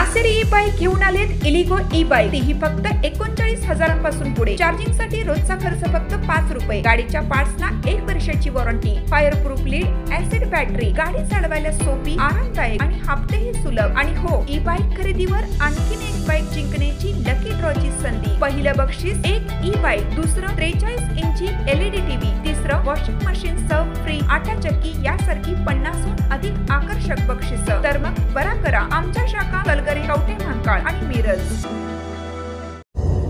Nasser e bike घेऊन आलेत इलिगो e bike, ही फक्त 39,000 पासून पुढे। चार्जिंग साठी रोजचा खर्च फक्त 5 रुपये। गाडीच्या पार्ट्सना 1 वर्षाची warranty, fire proof lead, acid battery, गाडी चालवायला सोपी, आरामदायक आणि हप्तेही सुलभ। आणि हो, ई बाईक खरेदीवर आणखीन एक बाईक जिंकण्याची लकी ड्रॉची संधी। पहिलं बक्षीस 1 ई बाईक, दुसरं 43 इंची LED टीव्ही, तिसरं वॉशिंग मशीन सह फ्री, आटा चक्की यासारखी 50हून अधिक आकर्षक बक्षीस। तर मग बरा करा आमच्या शाखा कलगरी, कवठे महांकाळ आणि मिरज।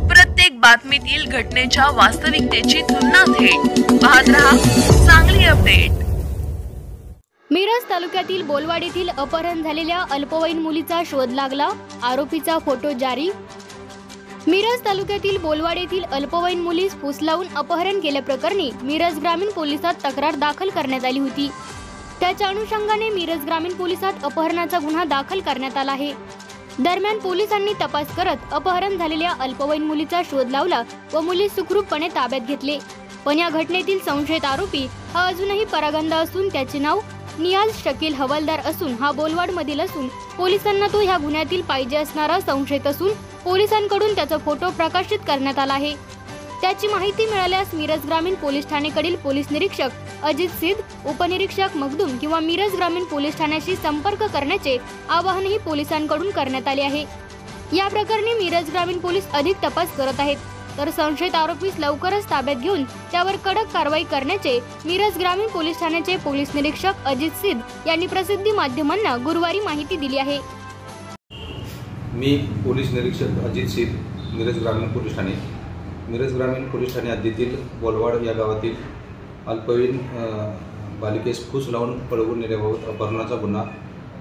प्रत्येक बातमीतील घटनेच्या वास्तविकतेची तुलना थेट पाहत रहा चांगली अपडेट। मिरज तालुक्यातील बोलवाड येथील अपहरण झालेल्या अल्पवयीन मुलीचा शोध लागला, आरोपीचा फोटो जारी। मिरज तालुक्यातील बोलवाड येथील अल्पवयीन मुलीस फुसलावून अपहरण केल्याप्रकरणी मिरज ग्रामीण पोलिसात तक्रार दाखल करण्यात आली होती। त्याच्या अनुषंगाने मिरज ग्रामीण पोलिसात अपहरणाचा गुन्हा दाखल करण्यात आला आहे। दरम्यान पोलिसांनी तपास करत अपहरण झालेल्या अल्पवयीन मुलीचा शोध लावला व मुली सुखरूपपणे ताब्यात घेतले। पण या घटनेतील संशयित आरोपी हा अजूनही परागंदा असून त्याचे नाव नियाज शकील हवालदार असून हा बोलवाड मधील असून पोलिसांना तो ह्या गुन्ह्यातील पाहिजे असणारा संशयित असून पोलिसांकडून त्याचा फोटो प्रकाशित करण्यात आला आहे। त्याची माहिती मिळाल्यास मिरज ग्रामीण पोलीस ठाणेकडील पोलीस निरीक्षक अजित सिद्ध, उपनिरीक्षक मखदूम किंवा मिरज ग्रामीण पोलीस ठाण्याशी संपर्क करण्याचे आवाहनही पोलिसांकडून करण्यात आले आहे। या प्रकरणी मिरज ग्रामीण पोलीस अधिक तपास करत आहेत, तर संशयित आरोपीस लवकरच ताब्यात घेऊन त्यावर कडक कारवाई करण्याचे मिरज ग्रामीण पोलीस ठाण्याचे पोलीस निरीक्षक अजित सिद्ध यांनी प्रसिद्धी माध्यमांना गुरुवारी माहिती दिली आहे। मी पोलीस निरीक्षक अजित सिद्ध, मिरज ग्रामीण पोलीस ठाणे। मिरज ग्रामीण पोलीस ठाणे हद्दीतील बोलवाड या गावातील अल्पवयीन बालिकेस फूस लावून पळवून नेल्याबाबत अपहरणाचा गुन्हा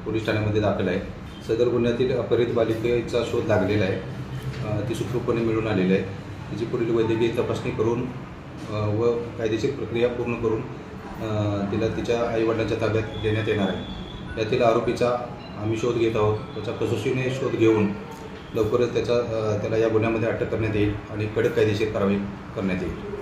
पोलीस ठाण्यामध्ये दाखल आहे। सदर गुन्ह्यातील अपहरित बालिकेचा शोध लागलेला आहे, ती सुखरूपपणे मिळून आलेली आहे। तिची पुढील वैद्यकीय तपासणी करून व कायदेशीर प्रक्रिया पूर्ण करून तिला तिच्या आईवडिलांच्या ताब्यात देण्यात येणार आहे। यातील आरोपीचा आम्ही शोध घेत आहोत, त्याचा कसोशीने शोध घेऊन लवकरच त्याला या गुन्ह्यामध्ये अटक करण्यात येईल आणि कडक कायदेशीर कारवाई करण्यात येईल।